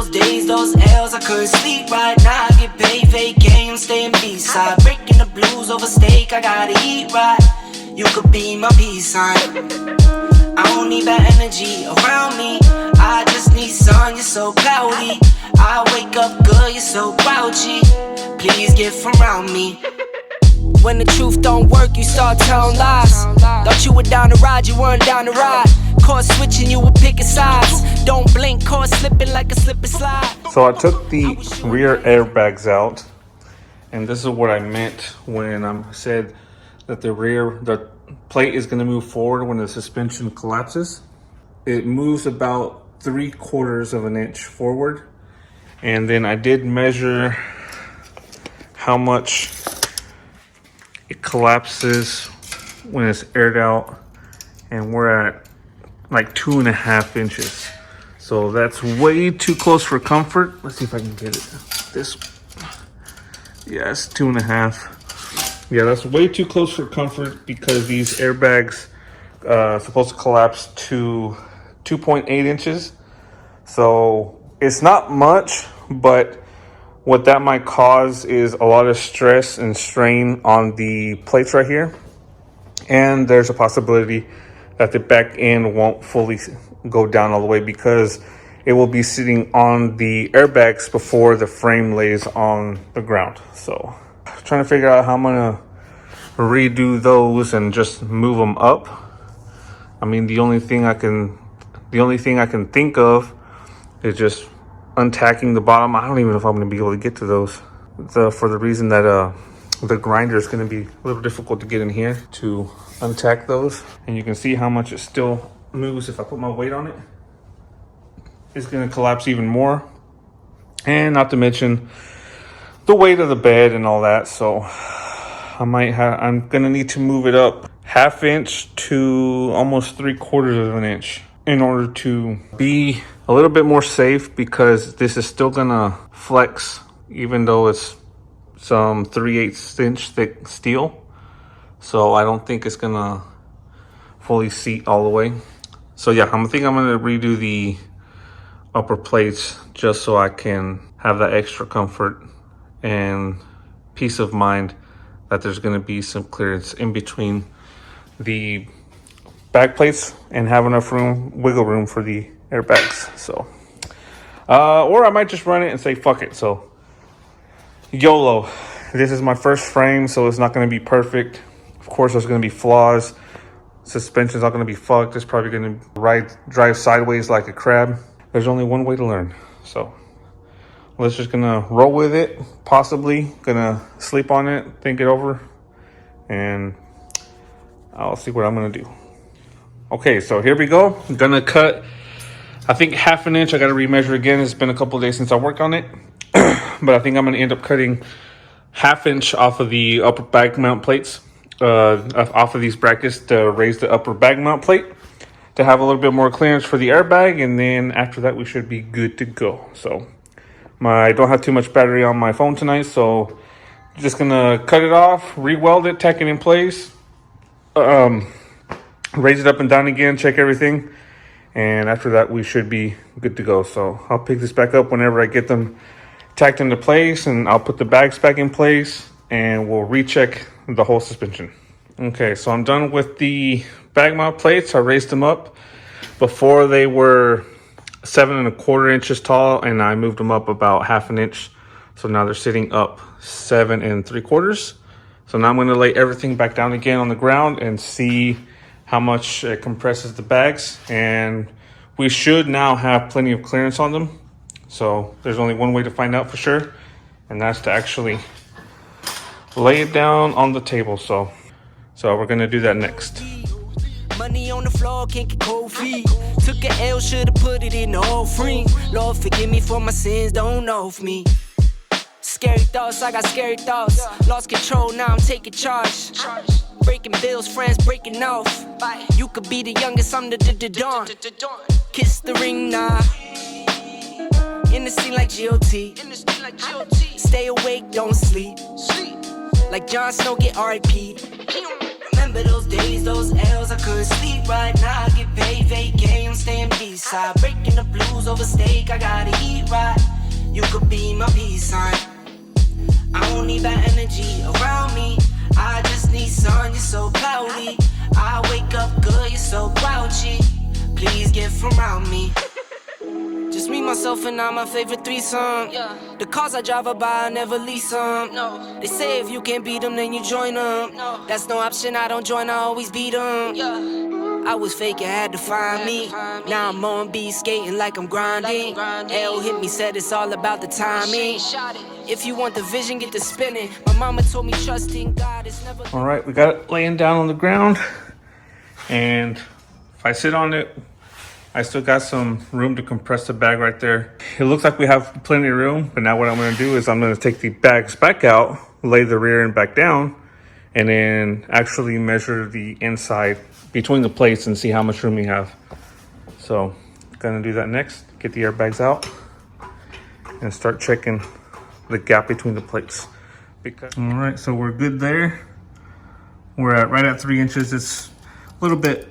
those days, those L's, I couldn't sleep right now. I get paid, vacay, I'm staying B-side. Breaking the blues over steak, I gotta eat right. You could be my peace sign. I don't need bad energy around me. I just need sun, you're so cloudy. I wake up good, you're so grouchy. Please get from around me. When the truth don't work, you start telling lies. Thought you were down to ride, you weren't down to ride. Caught switching, you were picking sides. Don't blink, caught slipping like a slip and slide. So I took the rear airbags out, and this is what I meant when I said that the plate is going to move forward when the suspension collapses. It moves about 3/4 of an inch forward, and then I did measure how much it collapses when it's aired out, and we're at like 2.5 inches. So that's way too close for comfort. Let's see if I can get it. This, yeah, it's 2.5. Yeah, that's way too close for comfort because these airbags supposed to collapse to 2.8 inches. So it's not much, but what that might cause is a lot of stress and strain on the plates right here. And there's a possibility that the back end won't fully go down all the way because it will be sitting on the airbags before the frame lays on the ground. So trying to figure out how I'm gonna redo those and just move them up. I mean, the only thing I can think of is just untacking the bottom. I don't even know if I'm gonna be able to get to those, for the reason that the grinder is gonna be a little difficult to get in here to untack those. And you can see how much it still moves. If I put my weight on it, it's gonna collapse even more. And not to mention the weight of the bed and all that. So I'm gonna need to move it up 1/2 inch to almost 3/4 of an inch in order to be a little bit more safe, because this is still gonna flex even though it's some 3/8 inch thick steel. So I don't think it's gonna fully seat all the way. So yeah, I think I'm gonna redo the upper plates just so I can have that extra comfort and peace of mind that there's gonna be some clearance in between the back plates and have enough wiggle room for the airbags. So or I might just run it and say fuck it. So YOLO. This is my first frame, so it's not going to be perfect. Of course, there's going to be flaws. Suspension's not going to be fucked. It's probably going to drive sideways like a crab. There's only one way to learn. So let's just gonna roll with it. Possibly gonna sleep on it, think it over, and I'll see what I'm gonna do. Okay, so here we go. I'm gonna cut, I think 1/2 inch. I gotta remeasure again. It's been a couple of days since I worked on it. But I think I'm gonna end up cutting 1/2 inch off of the upper bag mount plates, off of these brackets to raise the upper bag mount plate to have a little bit more clearance for the airbag. And then after that, we should be good to go. So I don't have too much battery on my phone tonight, so just gonna cut it off, re-weld it, tack it in place, raise it up and down again, check everything, and after that we should be good to go. So I'll pick this back up whenever I get them tacked into place, and I'll put the bags back in place and we'll recheck the whole suspension. Okay, so I'm done with the bag mount plates. I raised them up. Before they were 7 1/4 inches tall, and I moved them up about 1/2 inch. So now they're sitting up 7 3/4. So now I'm going to lay everything back down again on the ground and see how much it compresses the bags. And we should now have plenty of clearance on them. So there's only one way to find out for sure, and that's to actually lay it down on the table. So we're going to do that next. Money on the floor, can't get cold feet. Took a L, should've put it in the offering. Lord, forgive me for my sins, don't know of me. Scary thoughts, I got scary thoughts. Lost control, now I'm taking charge. Breaking bills, friends breaking off. You could be the youngest, I'm the dawn. Kiss the ring, nah. In the scene like GOT. Stay awake, don't sleep. Like Jon Snow, get R.I.P. Remember those days, those L's, I couldn't sleep right now. I get paid, vacay, I'm staying B-side. Breaking breaking the blues over steak. I gotta eat right. You could be my peace sign. I don't need that energy around me. I just need sun, you're so cloudy. I wake up good, you're so grouchy. Please get from around me. Just me, myself, and I, my favorite threesome. Yeah. The cars I drive by, I never lease them. No. They say if you can't beat them, then you join them. No. That's no option, I don't join, I always beat them. Yeah. I was faking, had to find me. Now I'm on beat, skating like I'm grinding. L hit me, said it's all about the timing. If you want the vision, get to spinning. My mama told me trust in God is never. All right, we got it laying down on the ground. And if I sit on it, I still got some room to compress the bag right there. It looks like we have plenty of room, but now what I'm gonna do is I'm gonna take the bags back out, lay the rear end back down, and then actually measure the inside between the plates and see how much room we have. So, gonna do that next, get the airbags out, and start checking the gap between the plates. All right, so we're good there. We're at right at 3 inches. It's a little bit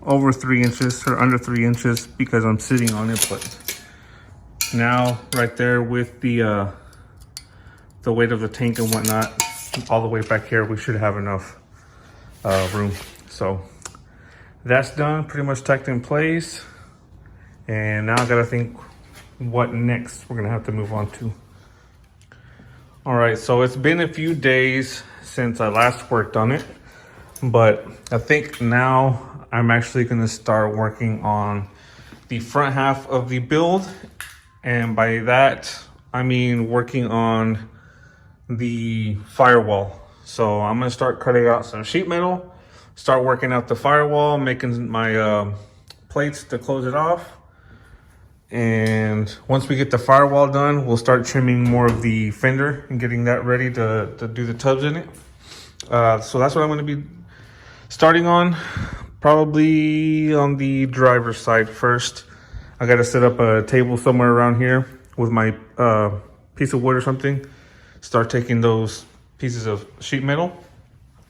over 3 inches or under 3 inches because I'm sitting on input. Now, right there with the weight of the tank and whatnot, all the way back here, we should have enough room. So that's done, pretty much tucked in place. And now I gotta think what next we're gonna have to move on to. All right, so it's been a few days since I last worked on it, but I think now I'm actually gonna start working on the front half of the build. And by that, I mean working on the firewall. So I'm gonna start cutting out some sheet metal, start working out the firewall, making my plates to close it off. And once we get the firewall done, we'll start trimming more of the fender and getting that ready to do the tubs in it. So that's what I'm gonna be starting on. Probably on the driver's side first. I gotta set up a table somewhere around here with my piece of wood or something. Start taking those pieces of sheet metal,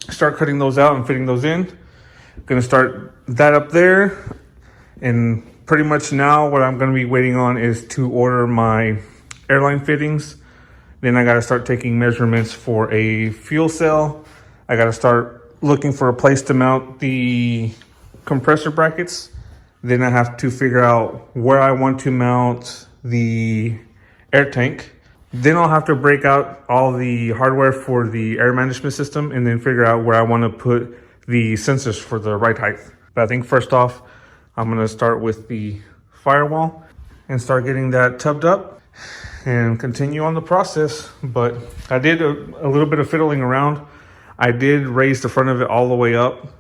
start cutting those out and fitting those in. Gonna start that up there. And pretty much now what I'm gonna be waiting on is to order my airline fittings. Then I gotta start taking measurements for a fuel cell. I gotta start looking for a place to mount the compressor brackets. Then I have to figure out where I want to mount the air tank. Then I'll have to break out all the hardware for the air management system and then figure out where I want to put the sensors for the ride height. But I think first off, I'm gonna start with the firewall and start getting that tubbed up and continue on the process. But I did a little bit of fiddling around. I did raise the front of it all the way up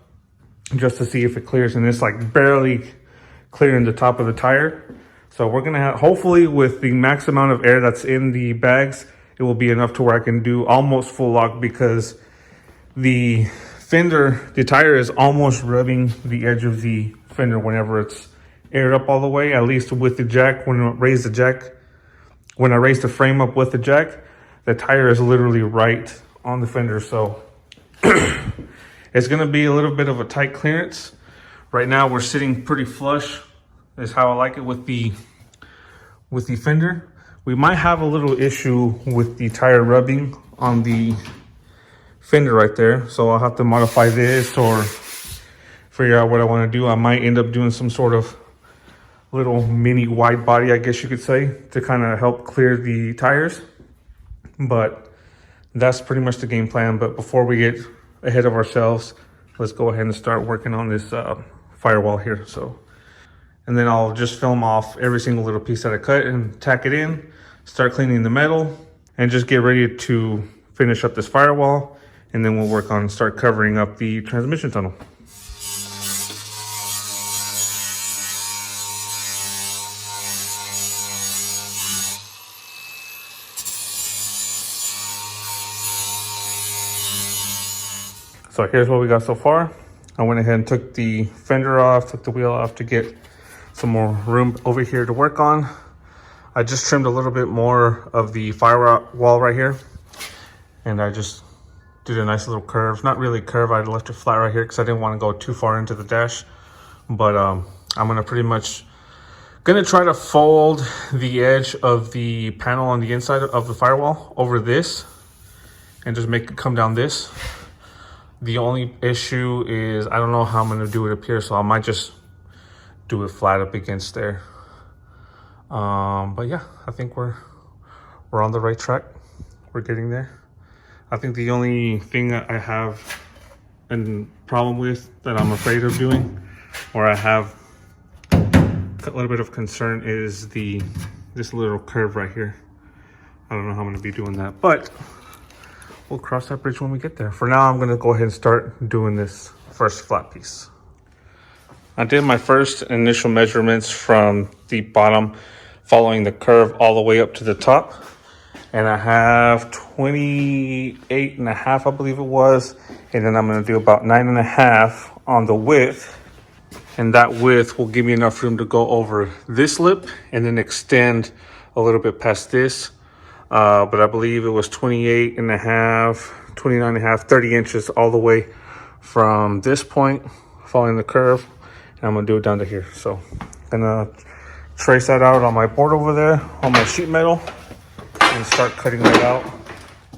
just to see if it clears, and it's like barely clearing the top of the tire. So we're gonna have, hopefully with the max amount of air that's in the bags, it will be enough to where I can do almost full lock, because the fender, the tire is almost rubbing the edge of the fender whenever it's aired up all the way, at least with the jack. When I raise the frame up with the jack, the tire is literally right on the fender. So it's gonna be a little bit of a tight clearance. Right now we're sitting pretty flush, is how I like it with the fender. We might have a little issue with the tire rubbing on the fender right there. So I'll have to modify this or figure out what I wanna do. I might end up doing some sort of little mini wide body, I guess you could say, to kind of help clear the tires. But that's pretty much the game plan. But before we get ahead of ourselves, let's go ahead and start working on this firewall here. So, and then I'll just film off every single little piece that I cut and tack it in, start cleaning the metal, and just get ready to finish up this firewall. And then we'll work on start covering up the transmission tunnel. So here's what we got so far. I went ahead and took the fender off, took the wheel off to get some more room over here to work on. I just trimmed a little bit more of the firewall right here. And I just did a nice little curve. Not really curve, I left it flat right here because I didn't want to go too far into the dash. But I'm gonna pretty much Gonna try to fold the edge of the panel on the inside of the firewall over this and just make it come down this. The only issue is I don't know how I'm gonna do it up here, so I might just do it flat up against there. But yeah, I think we're on the right track. We're getting there. I think the only thing that I have a problem with, that I'm afraid of doing, or I have a little bit of concern, is this little curve right here. I don't know how I'm gonna be doing that, but we'll cross that bridge when we get there. For now, I'm gonna go ahead and start doing this first flat piece. I did my first initial measurements from the bottom, following the curve all the way up to the top. And I have 28.5, I believe it was. And then I'm gonna do about 9.5 on the width. And that width will give me enough room to go over this lip and then extend a little bit past this. But I believe it was 28.5, 29.5, 30 inches all the way from this point, following the curve. And I'm gonna do it down to here. So I'm gonna trace that out on my board over there, on my sheet metal, and start cutting that out.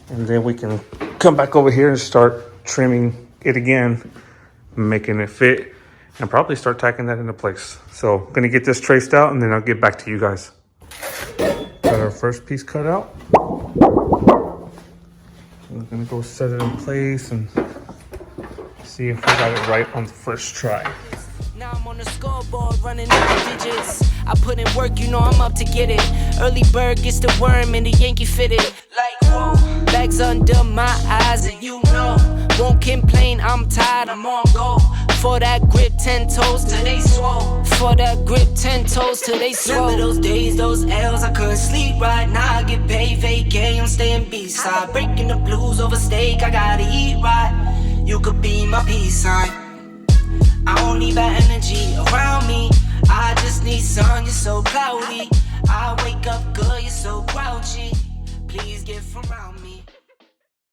And then we can come back over here and start trimming it again, making it fit, and probably start tacking that into place. So I'm gonna get this traced out and then I'll get back to you guys. Got our first piece cut out. We're gonna go set it in place and see if we got it right on the first try. Now I'm on the scoreboard running out digits. I put in work, you know I'm up to get it. Early bird gets the worm and the Yankee fitted. Like whoa, bags under my eyes and you know, won't complain, I'm tired, I'm on go. For that grip, 10 toes till they swole. For that grip, 10 toes till they swole. Remember those days, those L's, I couldn't sleep right. Now I get paid, vacay, I'm staying B-side. Breaking the blues over steak, I gotta eat right. You could be my peace sign. I don't need bad energy around me. I just need sun, you're so cloudy. I wake up good, you're so grouchy. Please get from around me.